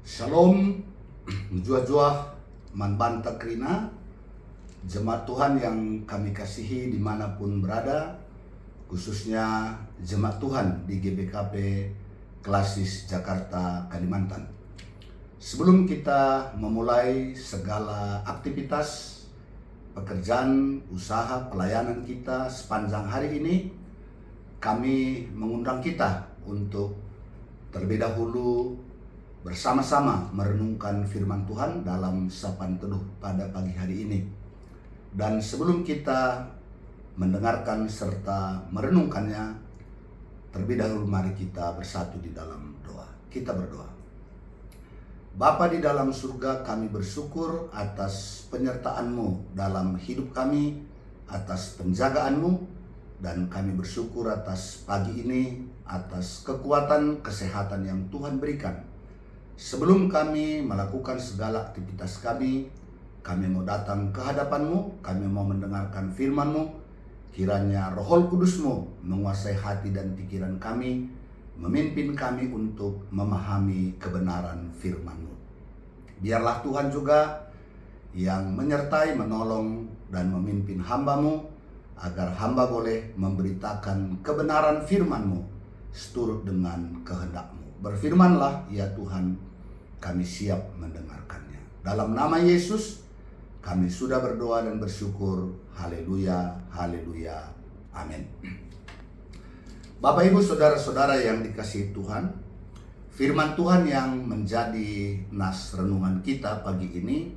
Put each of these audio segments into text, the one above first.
Shalom, jua-jua manbanta krina, jemaat Tuhan yang kami kasihi dimanapun berada, khususnya jemaat Tuhan di GBKP Klasis Jakarta, Kalimantan. Sebelum kita memulai segala aktivitas, pekerjaan, usaha, pelayanan kita sepanjang hari ini, kami mengundang kita untuk terlebih dahulu bersama-sama merenungkan firman Tuhan dalam sapaan teduh pada pagi hari ini. Dan sebelum kita mendengarkan serta merenungkannya, terlebih dahulu mari kita bersatu di dalam doa. Kita berdoa. Bapa di dalam surga, kami bersyukur atas penyertaan-Mu dalam hidup kami, atas penjagaan-Mu, dan kami bersyukur atas pagi ini, atas kekuatan, kesehatan yang Tuhan berikan. Sebelum kami melakukan segala aktivitas kami mau datang ke hadapan-Mu, kami mau mendengarkan firman-Mu. Kiranya Roh Kudus-Mu menguasai hati dan pikiran kami, memimpin kami untuk memahami kebenaran firman-Mu. Biarlah Tuhan juga yang menyertai, menolong, dan memimpin hamba-Mu, agar hamba boleh memberitakan kebenaran firman-Mu seturut dengan kehendak-Mu. Berfirmanlah ya Tuhan, kami siap mendengarkannya. Dalam nama Yesus, kami sudah berdoa dan bersyukur. Haleluya, haleluya, amin. Bapak, Ibu, Saudara-saudara yang dikasihi Tuhan, firman Tuhan yang menjadi nas renungan kita pagi ini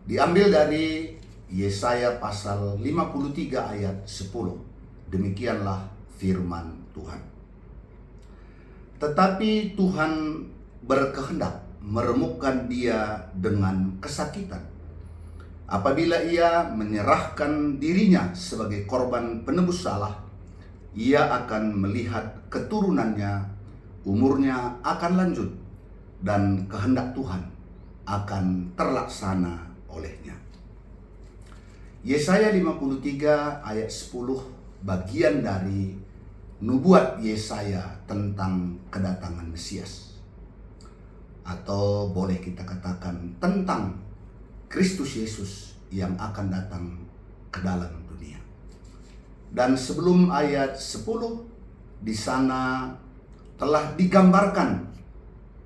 diambil dari Yesaya pasal 53 ayat 10. Demikianlah firman Tuhan. Tetapi Tuhan berkehendak meremukkan dia dengan kesakitan. Apabila ia menyerahkan dirinya sebagai korban penebus salah, ia akan melihat keturunannya, umurnya akan lanjut, dan kehendak Tuhan akan terlaksana olehnya. Yesaya 53 ayat 10 bagian dari nubuat Yesaya tentang kedatangan Mesias, atau boleh kita katakan tentang Kristus Yesus yang akan datang ke dalam dunia. Dan sebelum ayat 10, di sana telah digambarkan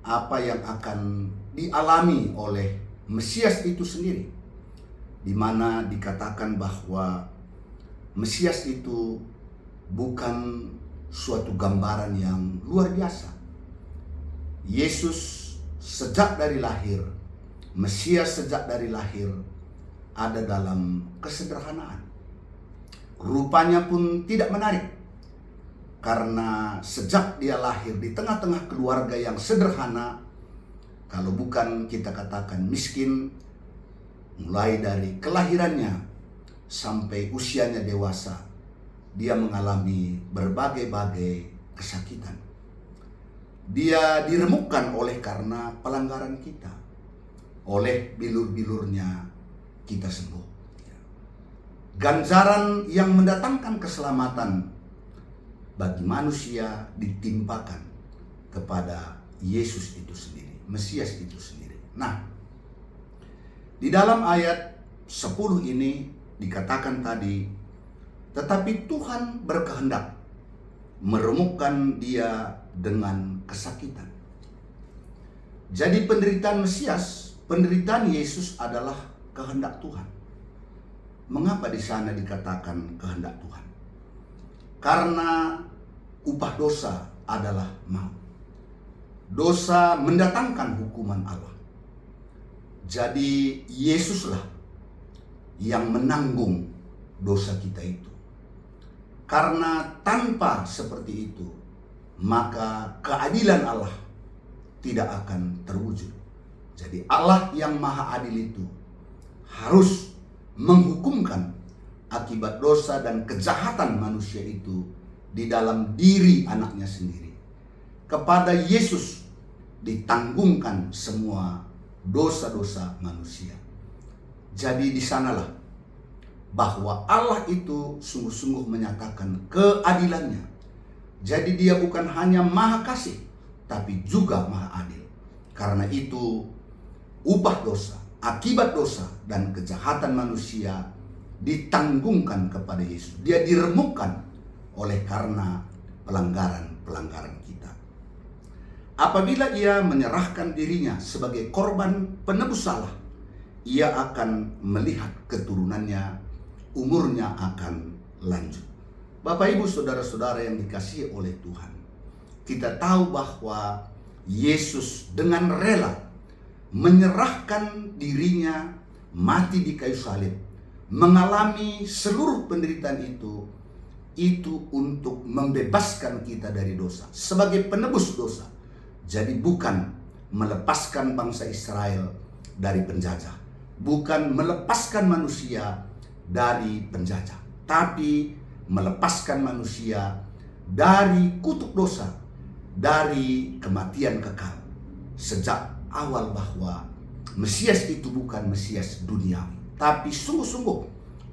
apa yang akan dialami oleh Mesias itu sendiri, di mana dikatakan bahwa Mesias itu bukan suatu gambaran yang luar biasa. Yesus sejak dari lahir, Mesias sejak dari lahir ada dalam kesederhanaan. Rupanya pun tidak menarik, karena sejak dia lahir di tengah-tengah keluarga yang sederhana, kalau bukan kita katakan miskin, mulai dari kelahirannya sampai usianya dewasa, dia mengalami berbagai-bagai kesakitan. Dia diremukkan oleh karena pelanggaran kita. Oleh bilur-bilurnya kita sembuh. Ganjaran yang mendatangkan keselamatan bagi manusia ditimpakan kepada Yesus itu sendiri, Mesias itu sendiri. Nah, di dalam ayat 10 ini dikatakan tadi, tetapi Tuhan berkehendak meremukkan dia dengan kesakitan. Jadi penderitaan Mesias, penderitaan Yesus adalah kehendak Tuhan. Mengapa di sana dikatakan kehendak Tuhan? Karena upah dosa adalah maut. Dosa mendatangkan hukuman Allah. Jadi Yesuslah yang menanggung dosa kita itu. Karena tanpa seperti itu, maka keadilan Allah tidak akan terwujud. Jadi Allah yang maha adil itu harus menghukumkan akibat dosa dan kejahatan manusia itu di dalam diri anaknya sendiri. Kepada Yesus ditanggungkan semua dosa-dosa manusia. Jadi di sanalah bahwa Allah itu sungguh-sungguh menyatakan keadilannya. Jadi dia bukan hanya maha kasih, tapi juga maha adil. Karena itu upah dosa, akibat dosa dan kejahatan manusia ditanggungkan kepada Yesus. Dia diremukkan oleh karena pelanggaran-pelanggaran kita. Apabila ia menyerahkan dirinya sebagai korban penebus salah, ia akan melihat keturunannya, umurnya akan lanjut. Bapak, Ibu, saudara-saudara yang dikasihi oleh Tuhan, kita tahu bahwa Yesus dengan rela menyerahkan dirinya mati di kayu salib, mengalami seluruh penderitaan itu untuk membebaskan kita dari dosa, sebagai penebus dosa. Jadi bukan melepaskan bangsa Israel dari penjajah, bukan melepaskan manusia dari penjajah, tapi melepaskan manusia dari kutuk dosa, dari kematian kekal. Sejak awal bahwa Mesias itu bukan Mesias duniawi, tapi sungguh-sungguh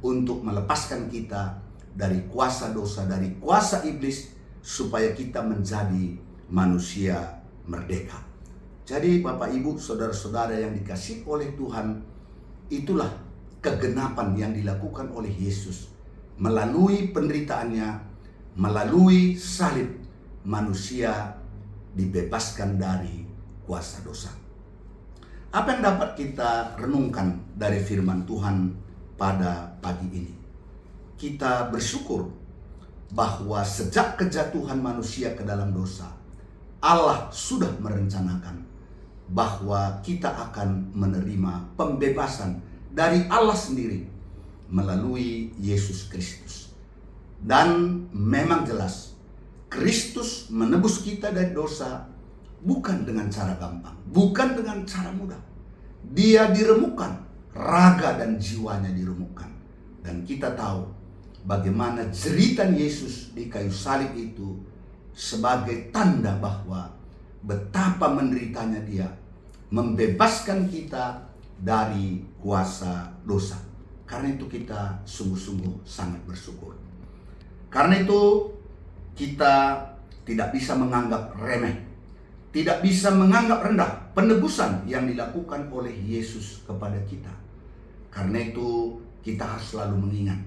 untuk melepaskan kita dari kuasa dosa, dari kuasa iblis, supaya kita menjadi manusia merdeka. Jadi Bapak, Ibu, saudara-saudara yang dikasihi oleh Tuhan, itulah kegenapan yang dilakukan oleh Yesus. Melalui penderitaannya, melalui salib, manusia dibebaskan dari kuasa dosa. Apa yang dapat kita renungkan dari firman Tuhan pada pagi ini? Kita bersyukur bahwa sejak kejatuhan manusia ke dalam dosa, Allah sudah merencanakan bahwa kita akan menerima pembebasan dari Allah sendiri melalui Yesus Kristus. Dan memang jelas, Kristus menebus kita dari dosa bukan dengan cara gampang, bukan dengan cara mudah. Dia diremukkan, raga dan jiwanya diremukkan. Dan kita tahu bagaimana jeritan Yesus di kayu salib itu sebagai tanda bahwa betapa menderitanya dia, membebaskan kita dari kuasa dosa. Karena itu kita sungguh-sungguh sangat bersyukur. Karena itu kita tidak bisa menganggap remeh, tidak bisa menganggap rendah penebusan yang dilakukan oleh Yesus kepada kita. Karena itu kita harus selalu mengingat,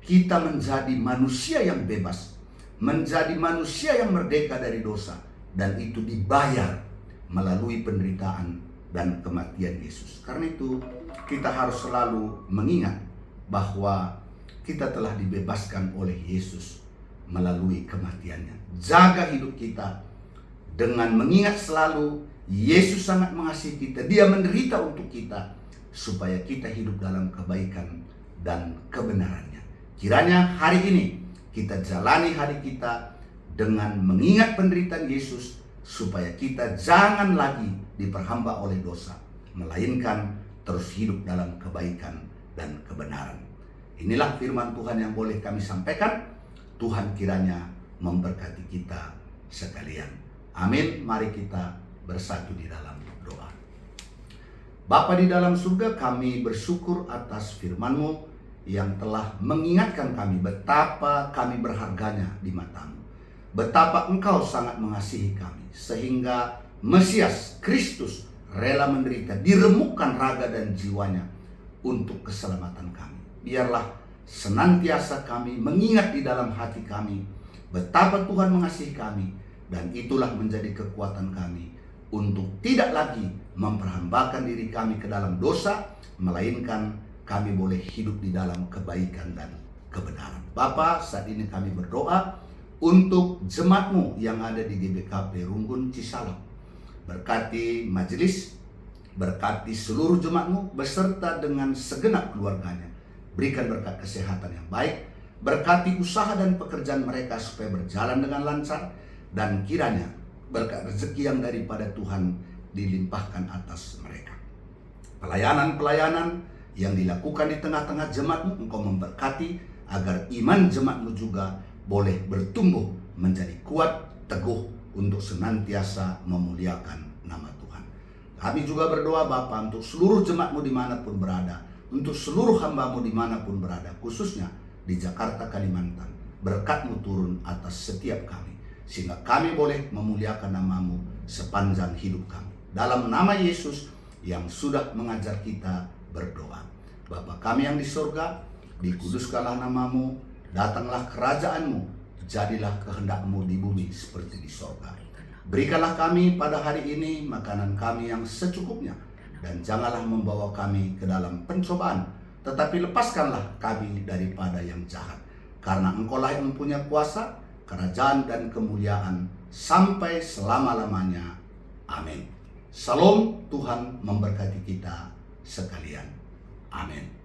kita menjadi manusia yang bebas, menjadi manusia yang merdeka dari dosa, dan itu dibayar melalui penderitaan dan kematian Yesus. Karena itu kita harus selalu mengingat bahwa kita telah dibebaskan oleh Yesus melalui kematiannya. Jaga hidup kita dengan mengingat selalu Yesus sangat mengasihi kita. Dia menderita untuk kita supaya kita hidup dalam kebaikan dan kebenarannya. Kiranya hari ini kita jalani hari kita dengan mengingat penderitaan Yesus, supaya kita jangan lagi diperhamba oleh dosa, melainkan terus hidup dalam kebaikan dan kebenaran. Inilah firman Tuhan yang boleh kami sampaikan. Tuhan kiranya memberkati kita sekalian. Amin. Mari kita bersatu di dalam doa. Bapa di dalam surga, kami bersyukur atas firman-Mu yang telah mengingatkan kami betapa kami berharganya di mata-Mu. Betapa Engkau sangat mengasihi kami, sehingga Mesias Kristus rela menderita, diremukkan raga dan jiwanya untuk keselamatan kami. Biarlah senantiasa kami mengingat di dalam hati kami betapa Tuhan mengasihi kami, dan itulah menjadi kekuatan kami untuk tidak lagi memperhambakan diri kami ke dalam dosa, melainkan kami boleh hidup di dalam kebaikan dan kebenaran. Bapa, saat ini kami berdoa untuk jemaat-Mu yang ada di GBKP Runggun Cisalak. Berkati majelis, berkati seluruh jemaat-Mu beserta dengan segenap keluarganya. Berikan berkat kesehatan yang baik, berkati usaha dan pekerjaan mereka supaya berjalan dengan lancar, dan kiranya berkat rezeki yang daripada Tuhan dilimpahkan atas mereka. Pelayanan-pelayanan yang dilakukan di tengah-tengah jemaat-Mu, Engkau memberkati agar iman jemaat-Mu juga boleh bertumbuh menjadi kuat, teguh untuk senantiasa memuliakan nama Tuhan. Kami juga berdoa Bapa untuk seluruh jemaat-Mu dimanapun berada, untuk seluruh hamba-Mu dimanapun berada, khususnya di Jakarta, Kalimantan. Berkat-Mu turun atas setiap kami, sehingga kami boleh memuliakan nama-Mu sepanjang hidup kami. dalam nama Yesus yang sudah mengajar kita berdoa. Bapa kami yang di surga, dikuduskanlah namamu, datanglah kerajaanmu, jadilah kehendakmu di bumi seperti di surga. Berikanlah kami pada hari ini makanan kami yang secukupnya, dan janganlah membawa kami ke dalam pencobaan, tetapi lepaskanlah kami daripada yang jahat. Karena Engkaulah yang mempunyai kuasa, kerajaan dan kemuliaan sampai selama-lamanya. Amin. Salam, Tuhan memberkati kita sekalian. Amin.